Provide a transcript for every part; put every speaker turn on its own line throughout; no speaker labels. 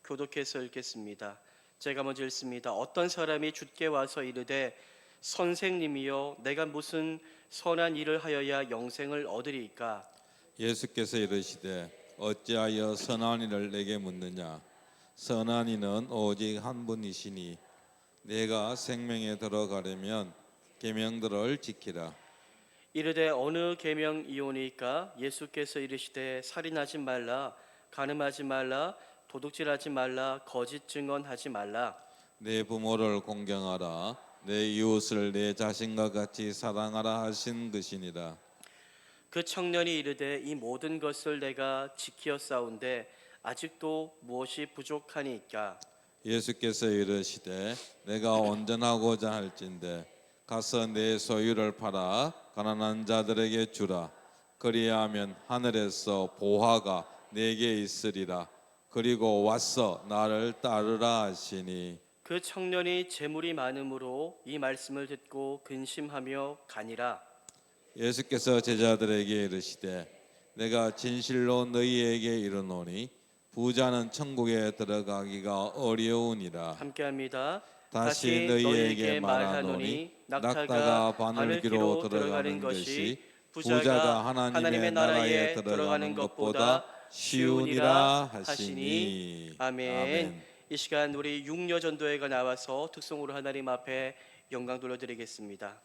교독해서 읽겠습니다. 제가 먼저 읽습니다. 어떤 사람이 주께 와서 이르되 선생님이여 내가 무슨 선한 일을 하여야 영생을 얻으리이까?
예수께서 이르시되 어찌하여 선한 이를 내게 묻느냐? 선한 이는 오직 한 분이시니 내가 생명에 들어가려면 계명들을 지키라.
이르되 어느 계명이오니까? 예수께서 이르시되 살인하지 말라, 간음하지 말라, 도둑질하지 말라, 거짓 증언하지 말라.
내 부모를 공경하라. 내 이웃을 내 자신과 같이 사랑하라 하신 것이니라.
그 청년이 이르되 이 모든 것을 내가 지키었사온데 아직도 무엇이 부족하니까?
예수께서 이르시되 내가 온전하고자 할진대 가서 내 소유를 팔아 가난한 자들에게 주라. 그리하면 하늘에서 보화가 내게 있으리라. 그리고 와서 나를 따르라 하시니.
그 청년이 재물이 많음으로 이 말씀을 듣고 근심하며 가니라.
예수께서 제자들에게 이르시되 내가 진실로 너희에게 이르노니 부자는 천국에 들어가기가 어려우니라.
함께합니다.
다시 너희에게 말하노니 낙타가 바늘기로 들어가는 것이 부자가 하나님의 나라에 들어가는 것보다 쉬우니라 하시니.
아멘. 이 시간 우리 육려전도회가 나와서 특송으로 하나님 앞에 영광 돌려드리겠습니다.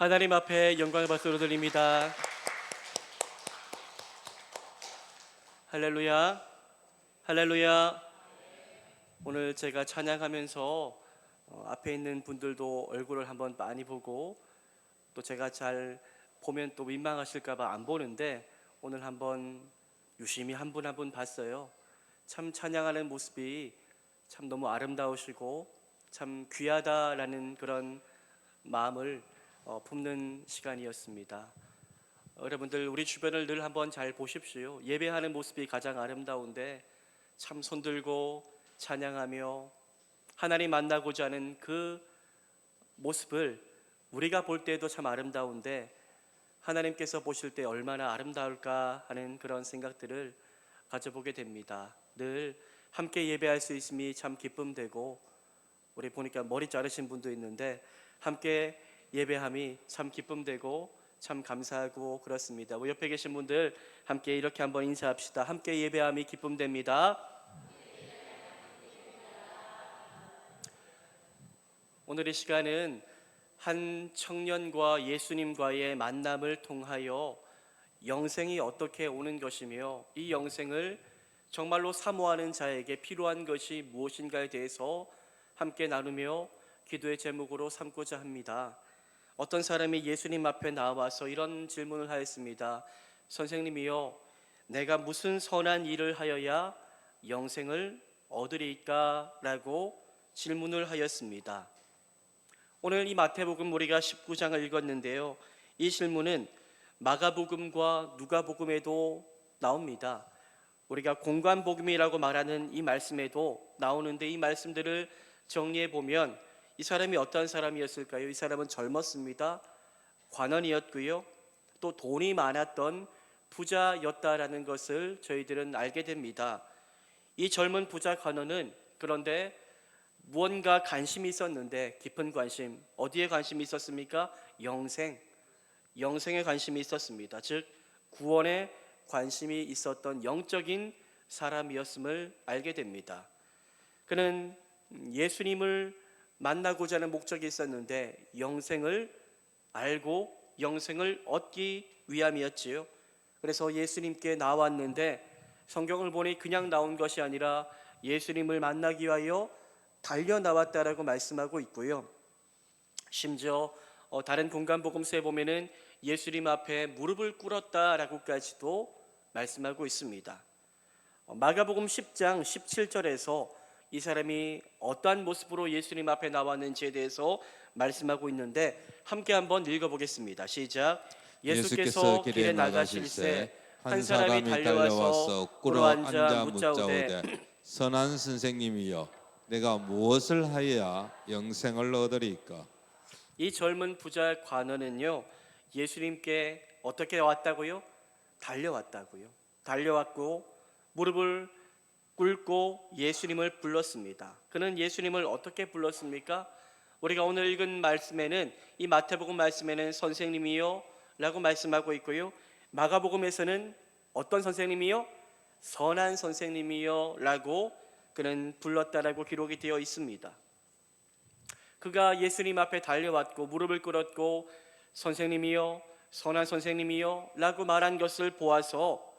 하나님 앞에 영광의 박수로 드립니다. 할렐루야, 할렐루야. 오늘 제가 찬양하면서 앞에 있는 분들도 얼굴을 한번 많이 보고 또 제가 잘 보면 또 민망하실까봐 안 보는데 오늘 한번 유심히 한 분 한 분 봤어요. 참 찬양하는 모습이 참 너무 아름다우시고 참 귀하다라는 그런 마음을 품는 시간이었습니다. 여러분들 우리 주변을 늘 한번 잘 보십시오. 예배하는 모습이 가장 아름다운데 참 손들고 찬양하며 하나님 만나고자 하는 그 모습을 우리가 볼 때도 참 아름다운데 하나님께서 보실 때 얼마나 아름다울까 하는 그런 생각들을 가져보게 됩니다. 늘 함께 예배할 수 있음이 참 기쁨되고 우리 보니까 머리 자르신 분도 있는데 함께 예배함이 참 기쁨되고 참 감사하고 그렇습니다. 우리 옆에 계신 분들 함께 이렇게 한번 인사합시다. 함께 예배함이 기쁨됩니다. 오늘 이 시간은 한 청년과 예수님과의 만남을 통하여 영생이 어떻게 오는 것이며 이 영생을 정말로 사모하는 자에게 필요한 것이 무엇인가에 대해서 함께 나누며 기도의 제목으로 삼고자 합니다. 어떤 사람이 예수님 앞에 나와서 이런 질문을 하였습니다. 선생님이여, 내가 무슨 선한 일을 하여야 영생을 얻으리까? 라고 질문을 하였습니다. 오늘 이 마태복음 우리가 19장을 읽었는데요. 이 질문은 마가복음과 누가복음에도 나옵니다. 우리가 공관복음이라고 말하는 이 말씀에도 나오는데 이 말씀들을 정리해 보면 이 사람이 어떤 사람이었을까요? 이 사람은 젊었습니다. 관원이었고요. 또 돈이 많았던 부자였다라는 것을 저희들은 알게 됩니다. 이 젊은 부자 관원은 그런데 무언가 관심이 있었는데 깊은 관심, 어디에 관심이 있었습니까? 영생에 관심이 있었습니다. 즉 구원에 관심이 있었던 영적인 사람이었음을 알게 됩니다. 그는 예수님을 만나고자 하는 목적이 있었는데 영생을 알고 영생을 얻기 위함이었지요. 그래서 예수님께 나왔는데 성경을 보니 그냥 나온 것이 아니라 예수님을 만나기 위하여 달려 나왔다라고 말씀하고 있고요. 심지어 다른 공간복음서에 보면은 예수님 앞에 무릎을 꿇었다라고까지도 말씀하고 있습니다. 마가복음 10장 17절에서 이 사람이 어떠한 모습으로 예수님 앞에 나왔는지에 대해서 말씀하고 있는데 함께 한번 읽어보겠습니다. 시작. 예수께서 길에 나가실새 한 사람이 달려와서 꿇어 앉아 묻자오되
선한 선생님이여, 내가 무엇을 하여야 영생을 얻으리까?
이 젊은 부자 관원은요, 예수님께 어떻게 왔다고요? 달려왔다고요. 달려왔고 무릎을 꿇고 예수님을 불렀습니다. 그는 예수님을 어떻게 불렀습니까? 우리가 오늘 읽은 말씀에는, 이 마태복음 말씀에는 선생님이요 라고 말씀하고 있고요, 마가복음에서는 어떤 선생님이요? 선한 선생님이요 라고 그는 불렀다라고 기록이 되어 있습니다. 그가 예수님 앞에 달려왔고 무릎을 꿇었고 선생님이요, 선한 선생님이요 라고 말한 것을 보아서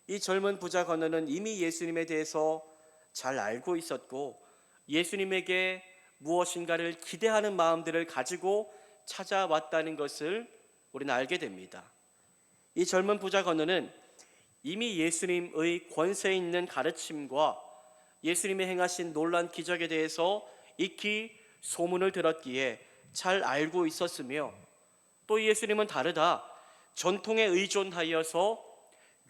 이 젊은 부자 관원은 이미 예수님에 대해서 잘 알고 있었고 예수님에게 무엇인가를 기대하는 마음들을 가지고 찾아왔다는 것을 우리는 알게 됩니다. 이 젊은 부자 관원은 이미 예수님의 권세 있는 가르침과 예수님이 행하신 놀라운 기적에 대해서 익히 소문을 들었기에 잘 알고 있었으며 또 예수님은 다르다, 전통에 의존하여서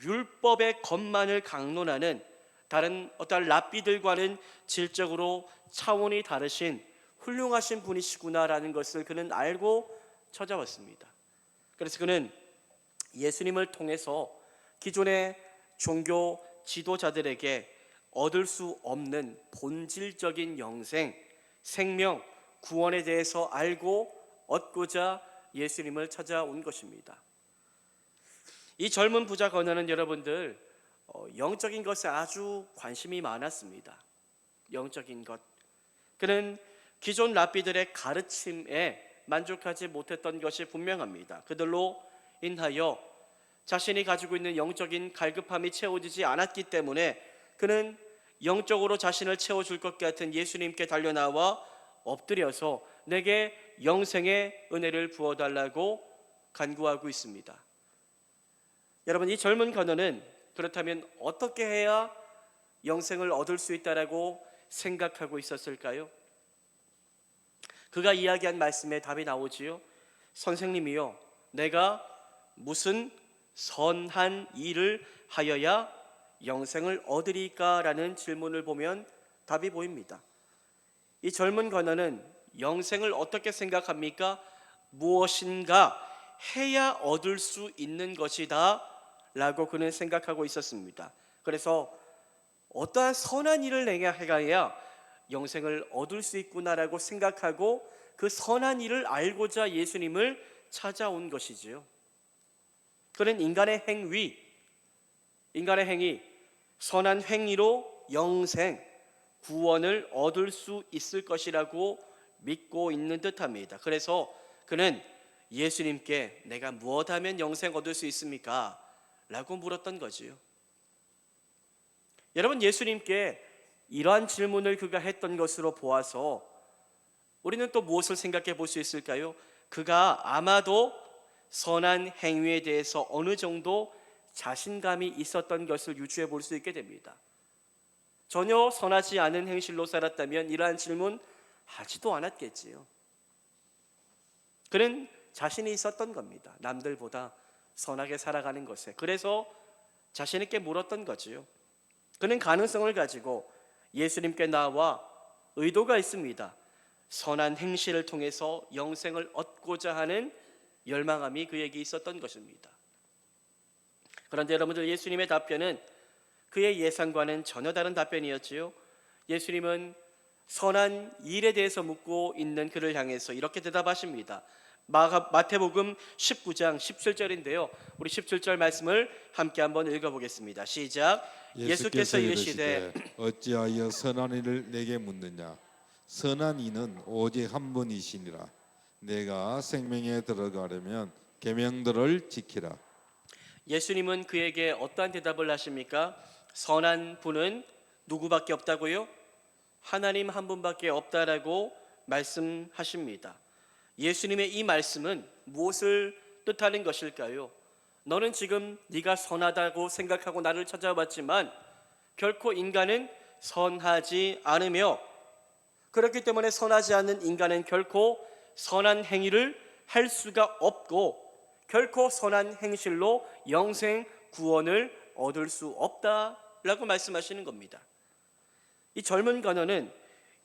율법의 것만을 강론하는 다른 어떤 랍비들과는 질적으로 차원이 다르신 훌륭하신 분이시구나라는 것을 그는 알고 찾아왔습니다. 그래서 그는 예수님을 통해서 기존의 종교 지도자들에게 얻을 수 없는 본질적인 영생, 생명, 구원에 대해서 알고 얻고자 예수님을 찾아온 것입니다. 이 젊은 부자 관원은 여러분들 영적인 것에 아주 관심이 많았습니다. 영적인 것. 그는 기존 랍비들의 가르침에 만족하지 못했던 것이 분명합니다. 그들로 인하여 자신이 가지고 있는 영적인 갈급함이 채워지지 않았기 때문에 그는 영적으로 자신을 채워줄 것 같은 예수님께 달려나와 엎드려서 내게 영생의 은혜를 부어달라고 간구하고 있습니다. 여러분, 이 젊은 관원은 그렇다면 어떻게 해야 영생을 얻을 수 있다라고 생각하고 있었을까요? 그가 이야기한 말씀에 답이 나오지요. 선생님이요, 내가 무슨 선한 일을 하여야 영생을 얻으리까? 라는 질문을 보면 답이 보입니다. 이 젊은 관원은 영생을 어떻게 생각합니까? 무엇인가 해야 얻을 수 있는 것이다 라고 그는 생각하고 있었습니다. 그래서 어떠한 선한 일을 내가 해야 영생을 얻을 수 있구나라고 생각하고 그 선한 일을 알고자 예수님을 찾아온 것이지요. 그는 인간의 행위, 선한 행위로 영생, 구원을 얻을 수 있을 것이라고 믿고 있는 듯합니다. 그래서 그는 예수님께 내가 무엇하면 영생 얻을 수 있습니까? 라고 물었던 거지요. 여러분, 예수님께 이러한 질문을 그가 했던 것으로 보아서 우리는 또 무엇을 생각해 볼 수 있을까요? 그가 아마도 선한 행위에 대해서 어느 정도 자신감이 있었던 것을 유추해 볼 수 있게 됩니다. 전혀 선하지 않은 행실로 살았다면 이러한 질문 하지도 않았겠지요. 그는 자신이 있었던 겁니다. 남들보다 선하게 살아가는 것에. 그래서 자신에게 물었던 거지요. 그는 가능성을 가지고 예수님께 나와 의도가 있습니다. 선한 행실을 통해서 영생을 얻고자 하는 열망함이 그에게 있었던 것입니다. 그런데 여러분들, 예수님의 답변은 그의 예상과는 전혀 다른 답변이었지요. 예수님은 선한 일에 대해서 묻고 있는 그를 향해서 이렇게 대답하십니다. 마태복음 19장 17절인데요. 우리 17절 말씀을 함께 한번 읽어보겠습니다. 시작. 예수께서 이르시되
어찌하여 선한 일을 내게 묻느냐? 선한 이는 오직 한 분이시니라. 내가 생명에 들어가려면 계명들을 지키라. 예수님은
그에게 어떠한 대답을 하십니까? 선한 분은 누구밖에 없다고요? 하나님 한 분밖에 없다라고 말씀하십니다. 예수님의 이 말씀은 무엇을 뜻하는 것일까요? 너는 지금 네가 선하다고 생각하고 나를 찾아왔지만 결코 인간은 선하지 않으며, 그렇기 때문에 선하지 않는 인간은 결코 선한 행위를 할 수가 없고 결코 선한 행실로 영생 구원을 얻을 수 없다라고 말씀하시는 겁니다. 이 젊은 관원은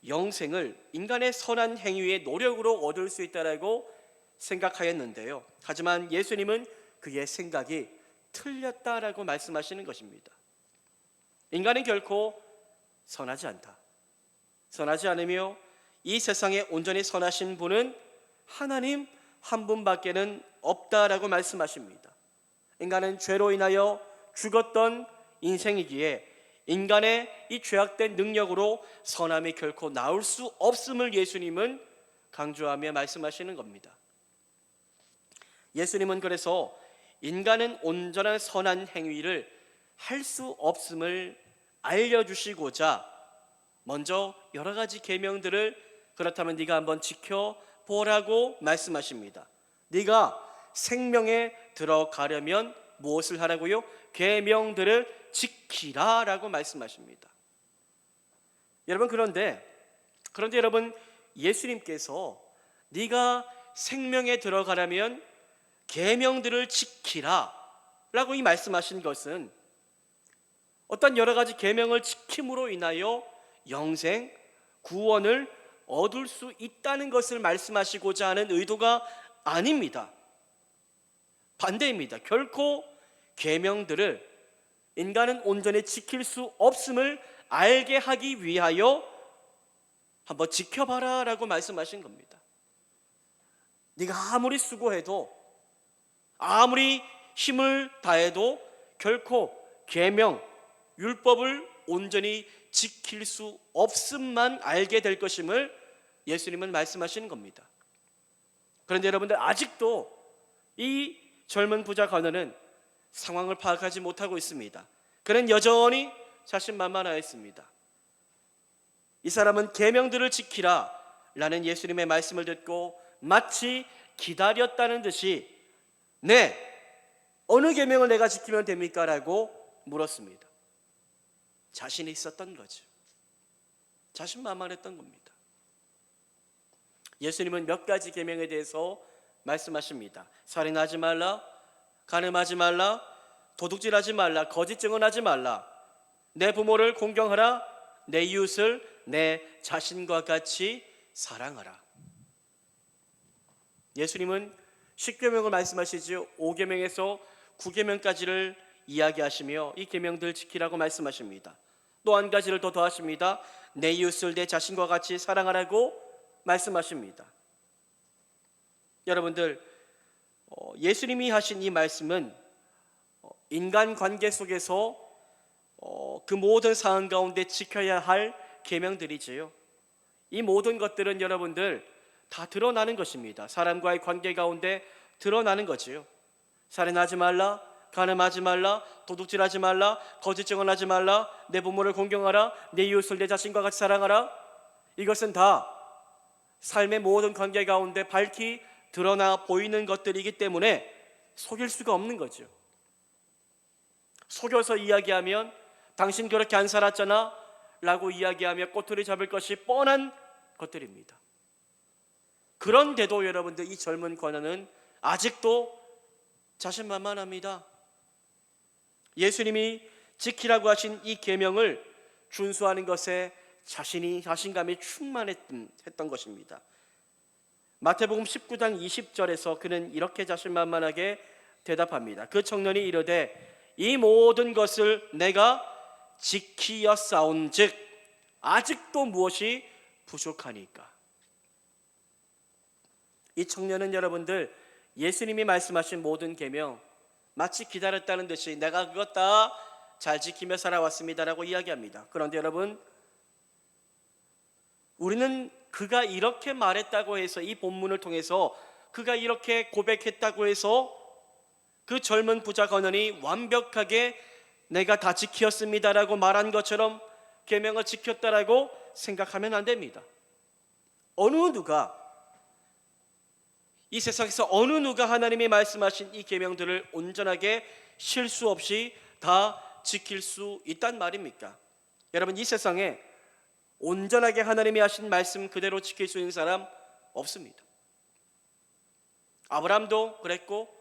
영생을 인간의 선한 행위의 노력으로 얻을 수 있다라고 생각하였는데요. 하지만 예수님은 그의 생각이 틀렸다라고 말씀하시는 것입니다. 인간은 결코 선하지 않다. 선하지 않으며 이 세상에 온전히 선하신 분은 하나님 한 분밖에는 없다라고 말씀하십니다. 인간은 죄로 인하여 죽었던 인생이기에 인간의 이 죄악된 능력으로 선함이 결코 나올 수 없음을 예수님은 강조하며 말씀하시는 겁니다. 예수님은 그래서 인간은 온전한 선한 행위를 할 수 없음을 알려주시고자 먼저 여러 가지 계명들을 그렇다면 네가 한번 지켜보라고 말씀하십니다. 네가 생명에 들어가려면 무엇을 하라고요? 계명들을 지키라라고 말씀하십니다. 여러분, 그런데 여러분, 예수님께서 네가 생명에 들어가려면 계명들을 지키라라고 이 말씀하신 것은 어떤 여러 가지 계명을 지킴으로 인하여 영생, 구원을 얻을 수 있다는 것을 말씀하시고자 하는 의도가 아닙니다. 반대입니다. 결코 계명들을 인간은 온전히 지킬 수 없음을 알게 하기 위하여 한번 지켜봐라 라고 말씀하신 겁니다. 네가 아무리 수고해도 아무리 힘을 다해도 결코 계명, 율법을 온전히 지킬 수 없음만 알게 될 것임을 예수님은 말씀하시는 겁니다. 그런데 여러분들 아직도 이 젊은 부자 관원은 상황을 파악하지 못하고 있습니다. 그는 여전히 자신만만하였습니다. 이 사람은 계명들을 지키라 라는 예수님의 말씀을 듣고 마치 기다렸다는 듯이 네, 어느 계명을 내가 지키면 됩니까? 라고 물었습니다. 자신이 있었던 거죠. 자신만만했던 겁니다. 예수님은 몇 가지 계명에 대해서 말씀하십니다. 살인하지 말라, 간음하지 말라, 도둑질하지 말라, 거짓 증언하지 말라, 내 부모를 공경하라, 내 이웃을 내 자신과 같이 사랑하라. 예수님은 10계명을 말씀하시죠. 5계명에서 9계명까지를 이야기하시며 이 계명들 지키라고 말씀하십니다. 또 한 가지를 더 더하십니다. 내 이웃을 내 자신과 같이 사랑하라고 말씀하십니다. 여러분들, 예수님이 하신 이 말씀은 인간관계 속에서 그 모든 상황 가운데 지켜야 할 계명들이지요. 이 모든 것들은 여러분들 다 드러나는 것입니다. 사람과의 관계 가운데 드러나는 거지요. 살인하지 말라, 간음하지 말라, 도둑질하지 말라, 거짓 증언하지 말라, 내 부모를 공경하라, 내 이웃을 내 자신과 같이 사랑하라. 이것은 다 삶의 모든 관계 가운데 밝히 드러나 보이는 것들이기 때문에 속일 수가 없는 거죠. 속여서 이야기하면 당신 그렇게 안 살았잖아 라고 이야기하며 꼬투리 잡을 것이 뻔한 것들입니다. 그런데도 여러분들 이 젊은 관원은 아직도 자신만만합니다. 예수님이 지키라고 하신 이 계명을 준수하는 것에 자신감이 충만했던 것입니다. 마태복음 19장 20절에서 그는 이렇게 자신만만하게 대답합니다. 그 청년이 이르되 이 모든 것을 내가 지키었사온즉 아직도 무엇이 부족하니까. 이 청년은 여러분들 예수님이 말씀하신 모든 계명 마치 기다렸다는 듯이 내가 그것 다 잘 지키며 살아왔습니다라고 이야기합니다. 그런데 여러분, 우리는 그가 이렇게 말했다고 해서 이 본문을 통해서 그가 이렇게 고백했다고 해서 그 젊은 부자 관원이 완벽하게 내가 다 지켰습니다라고 말한 것처럼 계명을 지켰다라고 생각하면 안 됩니다. 이 세상에서 어느 누가 하나님이 말씀하신 이 계명들을 온전하게 실수 없이 다 지킬 수 있단 말입니까? 여러분, 이 세상에 온전하게 하나님이 하신 말씀 그대로 지킬 수 있는 사람 없습니다. 아브라함도 그랬고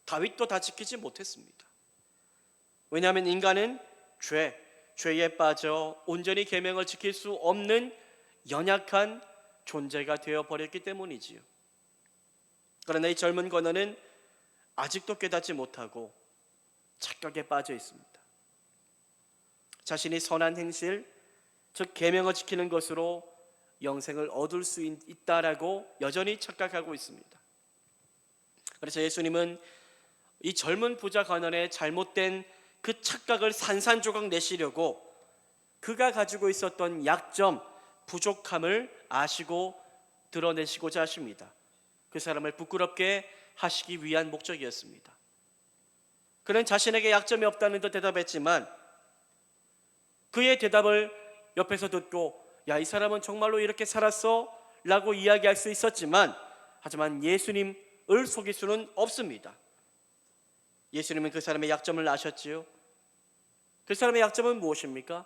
다윗도 다 지키지 못했습니다. 왜냐하면 인간은 죄에 빠져 온전히 계명을 지킬 수 없는 연약한 존재가 되어버렸기 때문이지요. 그러나 이 젊은 관원은 아직도 깨닫지 못하고 착각에 빠져 있습니다. 자신이 선한 행실, 즉 계명을 지키는 것으로 영생을 얻을 수 있다라고 여전히 착각하고 있습니다. 그래서 예수님은 이 젊은 부자 관원의 잘못된 그 착각을 산산조각 내시려고 그가 가지고 있었던 약점, 부족함을 아시고 드러내시고자 하십니다. 그 사람을 부끄럽게 하시기 위한 목적이었습니다. 그는 자신에게 약점이 없다는 듯 대답했지만 그의 대답을 옆에서 듣고 야, 이 사람은 정말로 이렇게 살았어? 라고 이야기할 수 있었지만 하지만 예수님을 속일 수는 없습니다. 예수님은 그 사람의 약점을 아셨지요. 그 사람의 약점은 무엇입니까?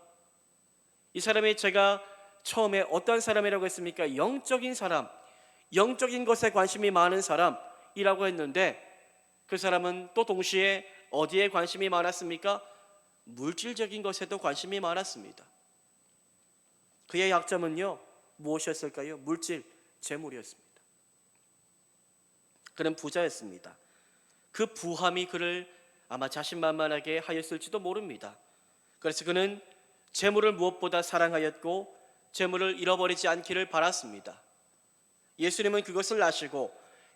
이 사람이 제가 처음에 어떤 사람이라고 했습니까? 영적인 사람, 영적인 것에 관심이 많은 사람이라고 했는데 그 사람은 또 동시에 어디에 관심이 많았습니까? 물질적인 것에도 관심이 많았습니다. 그의 약점은요, 무엇이었을까요? 물질, 재물이었습니다. 그는 부자였습니다. 그 부함이 그를 아마 자신만만하게 하였을지도 모릅니다. 그래서 그는 재물을 무엇보다 사랑하였고 재물을 잃어버리지 않기를 바랐습니다. 예수님은 그것을 아시고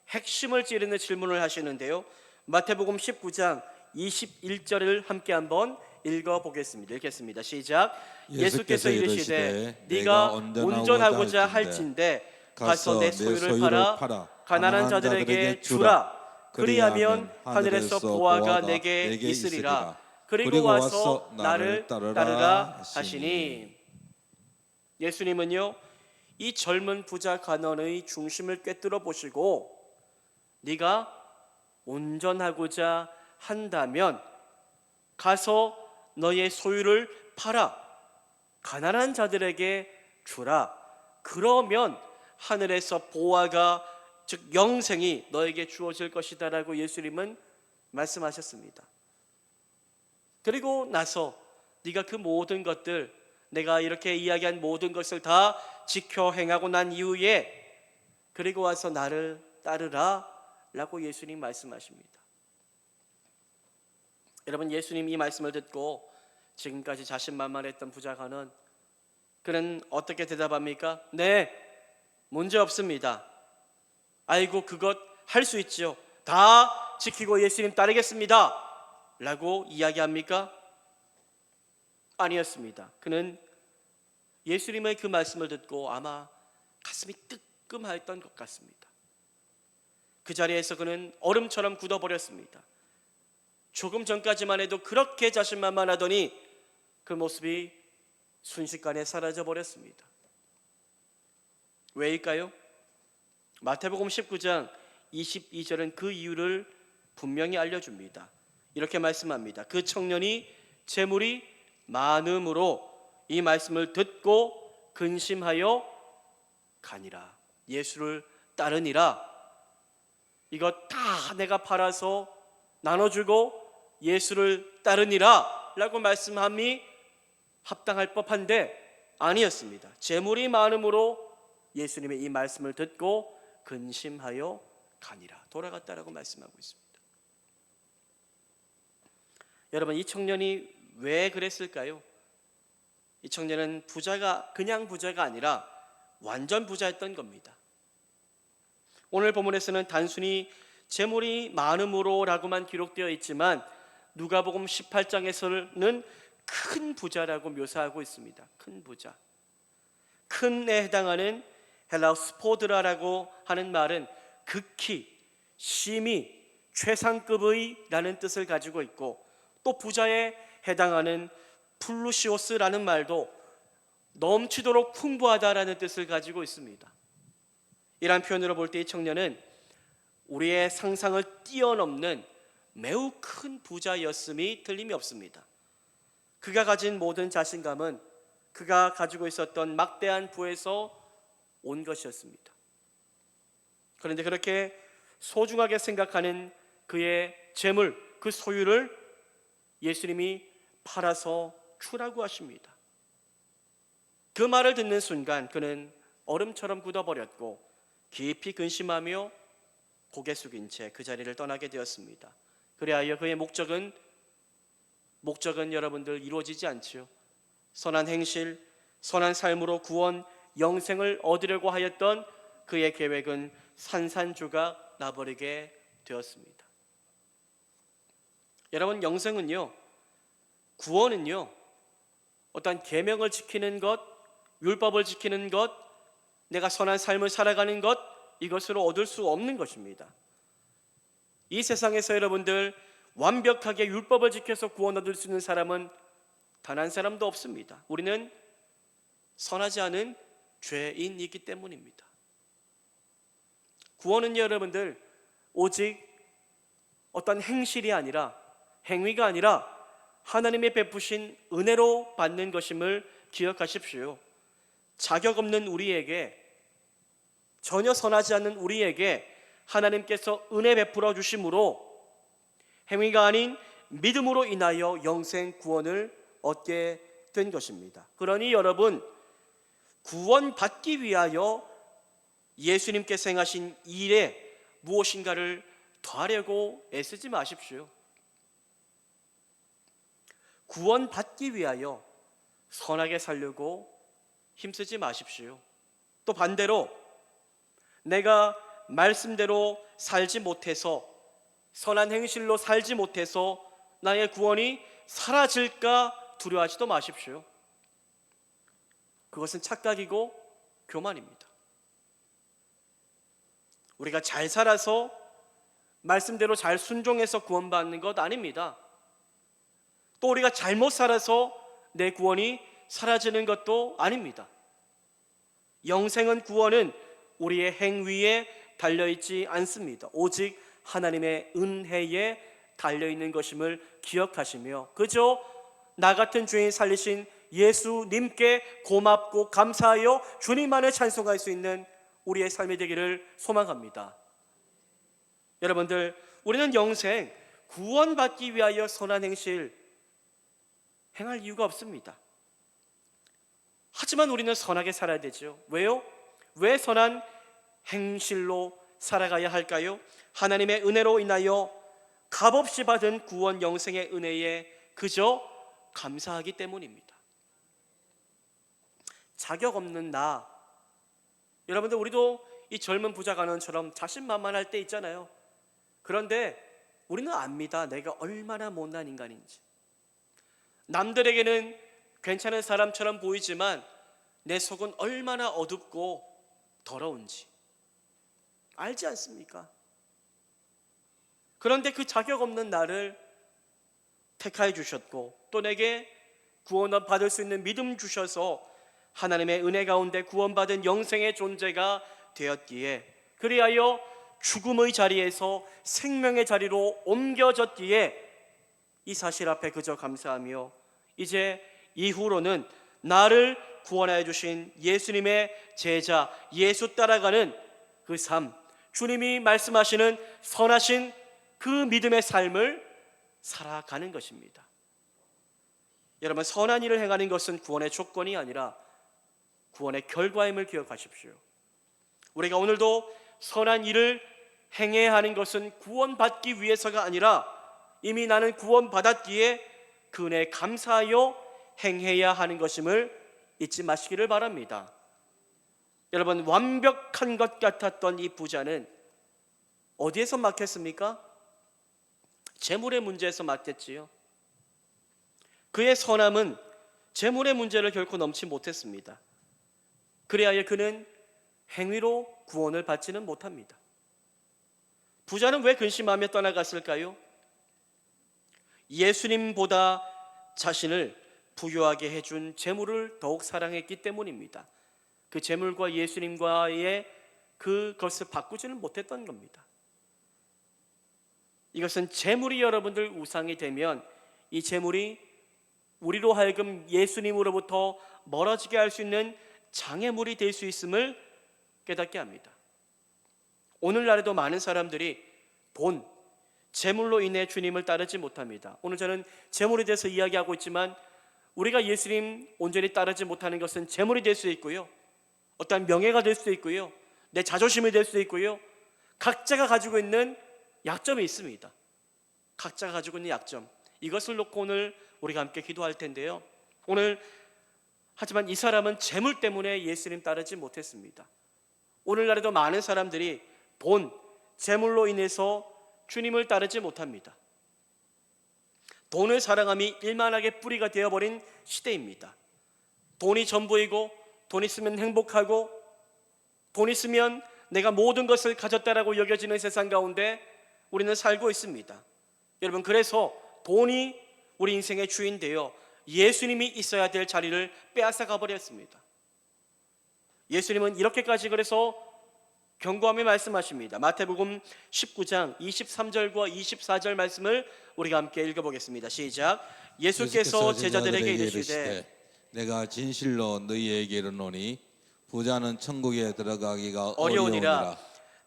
핵심을 찌르는 질문을 하시는데요, 마태복음 19장 21절을 함께 한번 읽어보겠습니다. 읽겠습니다. 시작. 예수께서 이르시되 네가 운전하고자 할진대 가서 내 소유를 팔아 가난한 자들에게 주라. 그리하면 하늘에서 보화가 내게 있으리라. 그리고 와서 나를 따르라 하시니. 예수님은요, 이 젊은 부자 간원의 중심을 꿰뚫어 보시고 네가 온전하고자 한다면 가서 너의 소유를 팔아 가난한 자들에게 주라. 그러면 하늘에서 보화가, 즉 영생이 너에게 주어질 것이다 라고 예수님은 말씀하셨습니다. 그리고 나서 네가 그 모든 것들, 내가 이렇게 이야기한 모든 것을 다 지켜 행하고 난 이후에 그리고 와서 나를 따르라 라고 예수님 말씀하십니다. 여러분, 예수님 이 말씀을 듣고 지금까지 자신만만했던 부자가는 그는 어떻게 대답합니까? 네, 문제 없습니다. 아이고 그것 할 수 있지요. 다 지키고 예수님 따르겠습니다 라고 이야기합니까? 아니었습니다. 그는 예수님의 그 말씀을 듣고 아마 가슴이 뜨끔하였던 것 같습니다. 그 자리에서 그는 얼음처럼 굳어버렸습니다. 조금 전까지만 해도 그렇게 자신만만하더니 그 모습이 순식간에 사라져 버렸습니다. 왜일까요? 마태복음 19장 22절은 그 이유를 분명히 알려줍니다. 이렇게 말씀합니다. 그 청년이 재물이 많음으로 이 말씀을 듣고 근심하여 가니라. 예수를 따르니라. 이것 다 내가 팔아서 나눠주고 예수를 따르니라 라고 말씀함이 합당할 법한데 아니었습니다. 재물이 많음으로 예수님의 이 말씀을 듣고 근심하여 가니라, 돌아갔다라고 말씀하고 있습니다. 여러분, 이 청년이 왜 그랬을까요? 이 청년은 그냥 부자가 아니라 완전 부자였던 겁니다. 오늘 본문에서는 단순히 재물이 많음으로 라고만 기록되어 있지만 누가복음 18장에서는 큰 부자라고 묘사하고 있습니다. 큰 부자. 큰에 해당하는 헬라어 스포드라라고 하는 말은 극히, 심히, 최상급의 라는 뜻을 가지고 있고, 또 부자에 해당하는 플루시오스라는 말도 넘치도록 풍부하다라는 뜻을 가지고 있습니다. 이러한 표현으로 볼 때 이 청년은 우리의 상상을 뛰어넘는 매우 큰 부자였음이 틀림이 없습니다. 그가 가진 모든 자신감은 그가 가지고 있었던 막대한 부에서 온 것이었습니다. 그런데 그렇게 소중하게 생각하는 그의 재물, 그 소유를 예수님이 팔아서 주라고 하십니다. 그 말을 듣는 순간 그는 얼음처럼 굳어버렸고 깊이 근심하며 고개 숙인 채 그 자리를 떠나게 되었습니다. 그리하여 그의 목적은 여러분들 이루어지지 않지요. 선한 행실, 선한 삶으로 구원, 영생을 얻으려고 하였던 그의 계획은 산산조각 나버리게 되었습니다. 여러분, 영생은요, 구원은요, 어떤 계명을 지키는 것, 율법을 지키는 것, 내가 선한 삶을 살아가는 것, 이것으로 얻을 수 없는 것입니다. 이 세상에서 여러분들 완벽하게 율법을 지켜서 구원 얻을 수 있는 사람은 단 한 사람도 없습니다. 우리는 선하지 않은 죄인이기 때문입니다. 구원은 여러분들 오직 어떤 행실이 아니라, 행위가 아니라 하나님의 베푸신 은혜로 받는 것임을 기억하십시오. 자격 없는 우리에게, 전혀 선하지 않는 우리에게 하나님께서 은혜 베풀어 주심으로 행위가 아닌 믿음으로 인하여 영생 구원을 얻게 된 것입니다. 그러니 여러분, 구원받기 위하여 예수님께서 행하신 일에 무엇인가를 더하려고 애쓰지 마십시오. 구원받기 위하여 선하게 살려고 힘쓰지 마십시오. 또 반대로 내가 말씀대로 살지 못해서, 선한 행실로 살지 못해서 나의 구원이 사라질까 두려워하지도 마십시오. 그것은 착각이고 교만입니다. 우리가 잘 살아서 말씀대로 잘 순종해서 구원받는 것 아닙니다. 또 우리가 잘못 살아서 내 구원이 사라지는 것도 아닙니다. 영생은 구원은 우리의 행위에 달려있지 않습니다. 오직 하나님의 은혜에 달려있는 것임을 기억하시며 그저 나 같은 죄인 살리신 예수님께 고맙고 감사하여 주님만을 찬송할 수 있는 우리의 삶이 되기를 소망합니다. 여러분들, 우리는 영생 구원받기 위하여 선한 행실 행할 이유가 없습니다. 하지만 우리는 선하게 살아야 되죠. 왜요? 왜 선한 행실로 살아가야 할까요? 하나님의 은혜로 인하여 값없이 받은 구원 영생의 은혜에 그저 감사하기 때문입니다. 자격 없는 나, 여러분들 우리도 이 젊은 부자 간원처럼 자신만만할 때 있잖아요. 그런데 우리는 압니다. 내가 얼마나 못난 인간인지. 남들에게는 괜찮은 사람처럼 보이지만 내 속은 얼마나 어둡고 더러운지 알지 않습니까? 그런데 그 자격 없는 나를 택하여 주셨고 또 내게 구원을 받을 수 있는 믿음 주셔서 하나님의 은혜 가운데 구원받은 영생의 존재가 되었기에, 그리하여 죽음의 자리에서 생명의 자리로 옮겨졌기에 이 사실 앞에 그저 감사하며 이제 이후로는 나를 구원하여 주신 예수님의 제자, 예수 따라가는 그 삶, 주님이 말씀하시는 선하신 그 믿음의 삶을 살아가는 것입니다. 여러분, 선한 일을 행하는 것은 구원의 조건이 아니라 구원의 결과임을 기억하십시오. 우리가 오늘도 선한 일을 행해야 하는 것은 구원받기 위해서가 아니라 이미 나는 구원받았기에 그 은혜에 감사하여 행해야 하는 것임을 잊지 마시기를 바랍니다. 여러분, 완벽한 것 같았던 이 부자는 어디에서 막혔습니까? 재물의 문제에서 막혔지요. 그의 선함은 재물의 문제를 결코 넘지 못했습니다. 그리하여 그는 행위로 구원을 받지는 못합니다. 부자는 왜 근심하며 떠나갔을까요? 예수님보다 자신을 부유하게 해준 재물을 더욱 사랑했기 때문입니다. 그 재물과 예수님과의 그것을 바꾸지는 못했던 겁니다. 이것은 재물이 여러분들 우상이 되면 이 재물이 우리로 하여금 예수님으로부터 멀어지게 할 수 있는 장애물이 될 수 있음을 깨닫게 합니다. 오늘날에도 많은 사람들이 돈, 재물로 인해 주님을 따르지 못합니다. 오늘 저는 재물에 대해서 이야기하고 있지만 우리가 예수님 온전히 따르지 못하는 것은 재물이 될 수 있고요, 어떠한 명예가 될 수 있고요, 내 자존심이 될 수 있고요, 각자가 가지고 있는 약점이 있습니다. 각자가 가지고 있는 약점, 이것을 놓고 오늘 우리가 함께 기도할 텐데요. 하지만 이 사람은 재물 때문에 예수님 따르지 못했습니다. 오늘날에도 많은 사람들이 돈, 재물로 인해서 주님을 따르지 못합니다. 돈을 사랑함이 일만하게 뿌리가 되어버린 시대입니다. 돈이 전부이고 돈 있으면 행복하고 돈 있으면 내가 모든 것을 가졌다라고 여겨지는 세상 가운데 우리는 살고 있습니다. 여러분, 그래서 돈이 우리 인생의 주인 되어 예수님이 있어야 될 자리를 빼앗아가 버렸습니다. 예수님은 이렇게까지 그래서 경고하며 말씀하십니다. 마태복음 19장 23절과 24절 말씀을 우리가 함께 읽어보겠습니다. 시작. 예수께서 제자들에게 이르시되
내가 진실로 너희에게 이르노니 부자는 천국에 들어가기가
어려우니라.
어려우니라.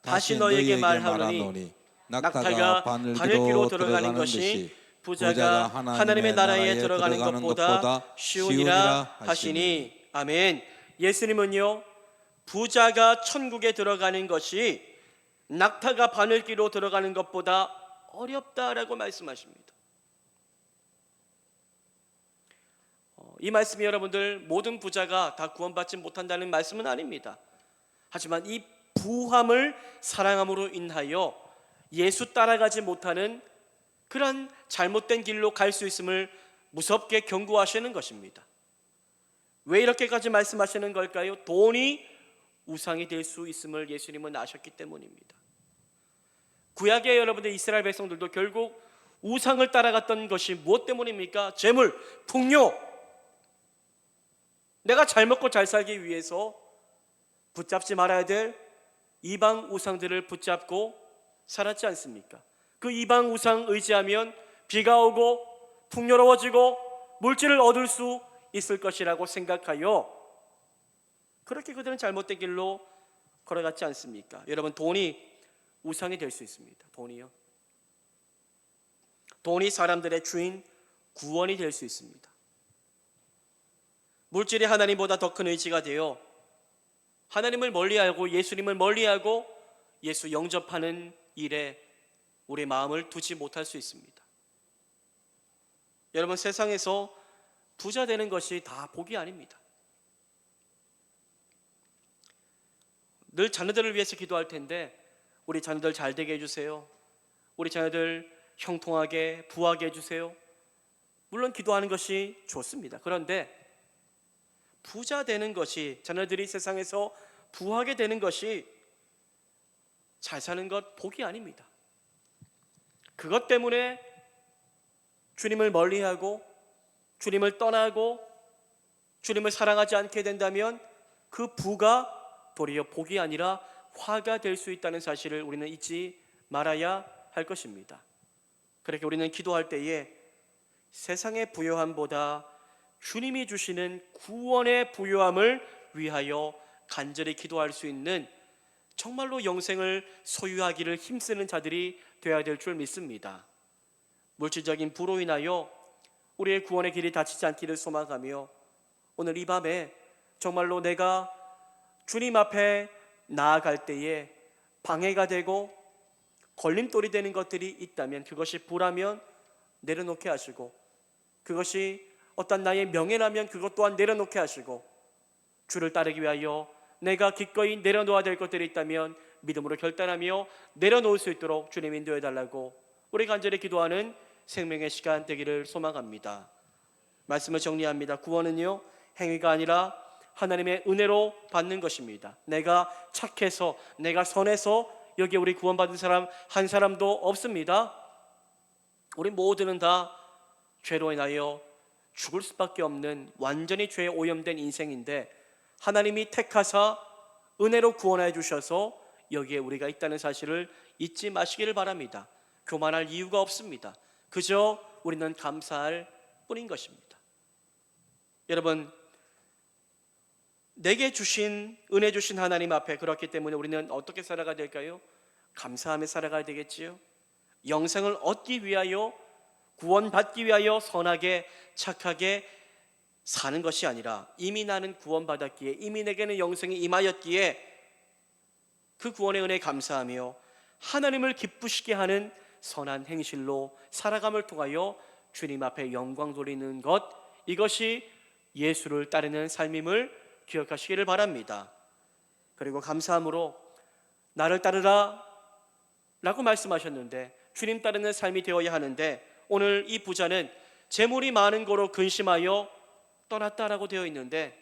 다시 너희에게 말하노니 낙타가 바늘귀로 들어가는 것이 부자가 하나님의 나라에 들어가는 것보다 쉬우니라 하시니. 아멘. 예수님은요, 부자가 천국에 들어가는 것이 낙타가 바늘귀로 들어가는 것보다 어렵다라고 말씀하십니다. 이 말씀이 여러분들 모든 부자가 다 구원받지 못한다는 말씀은 아닙니다. 하지만 이 부함을 사랑함으로 인하여 예수 따라가지 못하는 그런 잘못된 길로 갈 수 있음을 무섭게 경고하시는 것입니다. 왜 이렇게까지 말씀하시는 걸까요? 돈이 우상이 될 수 있음을 예수님은 아셨기 때문입니다. 구약의 여러분들 이스라엘 백성들도 결국 우상을 따라갔던 것이 무엇 때문입니까? 재물, 풍요. 내가 잘 먹고 잘 살기 위해서 붙잡지 말아야 될 이방 우상들을 붙잡고 살았지 않습니까? 그 이방 우상 의지하면 비가 오고 풍요로워지고 물질을 얻을 수 있을 것이라고 생각하여 그렇게 그들은 잘못된 길로 걸어갔지 않습니까? 여러분, 돈이 우상이 될 수 있습니다. 돈이요. 돈이 사람들의 주인, 구원이 될 수 있습니다. 물질이 하나님보다 더 큰 의지가 되어 하나님을 멀리하고 예수님을 멀리하고 예수 영접하는 일에 우리 마음을 두지 못할 수 있습니다. 여러분, 세상에서 부자 되는 것이 다 복이 아닙니다. 늘 자녀들을 위해서 기도할 텐데 우리 자녀들 잘 되게 해주세요. 우리 자녀들 형통하게 부하게 해주세요. 물론 기도하는 것이 좋습니다. 그런데 부자 되는 것이, 자녀들이 세상에서 부하게 되는 것이 잘 사는 것 복이 아닙니다. 그것 때문에 주님을 멀리하고 주님을 떠나고 주님을 사랑하지 않게 된다면 그 부가 도리어 복이 아니라 화가 될 수 있다는 사실을 우리는 잊지 말아야 할 것입니다. 그렇게 우리는 기도할 때에 세상의 부요함보다 주님이 주시는 구원의 부요함을 위하여 간절히 기도할 수 있는 정말로 영생을 소유하기를 힘쓰는 자들이 되어야 될 줄 믿습니다. 물질적인 부로 인하여 우리의 구원의 길이 닫히지 않기를 소망하며 오늘 이 밤에 정말로 내가 주님 앞에 나아갈 때에 방해가 되고 걸림돌이 되는 것들이 있다면 그것이 부라면 내려놓게 하시고, 그것이 어떤 나의 명예라면 그것 또한 내려놓게 하시고, 주를 따르기 위하여 내가 기꺼이 내려놓아야 될 것들이 있다면 믿음으로 결단하며 내려놓을 수 있도록 주님 인도해 달라고 우리 간절히 기도하는 생명의 시간 되기를 소망합니다. 말씀을 정리합니다. 구원은요, 행위가 아니라 하나님의 은혜로 받는 것입니다. 내가 착해서, 내가 선해서 여기 우리 구원받은 사람 한 사람도 없습니다. 우리 모두는 다 죄로 인하여 죽을 수밖에 없는 완전히 죄에 오염된 인생인데 하나님이 택하사 은혜로 구원해 주셔서 여기에 우리가 있다는 사실을 잊지 마시기를 바랍니다. 교만할 이유가 없습니다. 그저 우리는 감사할 뿐인 것입니다. 여러분, 내게 주신 은혜 주신 하나님 앞에 그렇기 때문에 우리는 어떻게 살아가야 될까요? 감사하며 살아가야 되겠지요. 영생을 얻기 위하여, 구원받기 위하여 선하게 착하게 사는 것이 아니라 이미 나는 구원받았기에, 이미 내게는 영생이 임하였기에 그 구원의 은혜에 감사하며 하나님을 기쁘시게 하는 선한 행실로 살아감을 통하여 주님 앞에 영광 돌리는 것, 이것이 예수를 따르는 삶임을 기억하시기를 바랍니다. 그리고 감사함으로 나를 따르라 라고 말씀하셨는데 주님 따르는 삶이 되어야 하는데 오늘 이 부자는 재물이 많은 거로 근심하여 떠났다라고 되어 있는데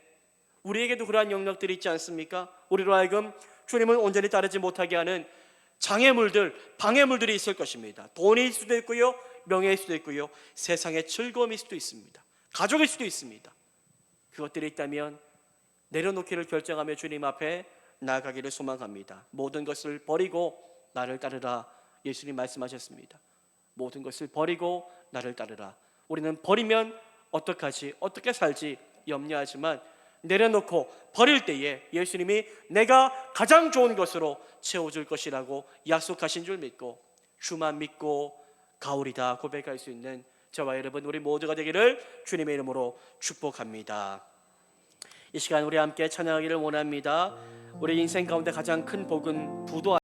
우리에게도 그러한 영역들이 있지 않습니까? 우리로 하여금 주님을 온전히 따르지 못하게 하는 장애물들, 방해물들이 있을 것입니다. 돈일 수도 있고요, 명예일 수도 있고요, 세상의 즐거움일 수도 있습니다, 가족일 수도 있습니다. 그것들이 있다면 내려놓기를 결정하며 주님 앞에 나아가기를 소망합니다. 모든 것을 버리고 나를 따르라, 예수님 말씀하셨습니다. 모든 것을 버리고 나를 따르라. 우리는 버리면 어떡하지, 어떻게 살지 염려하지만 내려놓고 버릴 때에 예수님이 내가 가장 좋은 것으로 채워줄 것이라고 약속하신 줄 믿고 주만 믿고 가오리다 고백할 수 있는 저와 여러분 우리 모두가 되기를 주님의 이름으로 축복합니다. 이 시간 우리 함께 찬양하기를 원합니다. 우리 인생 가운데 가장 큰 복은 부도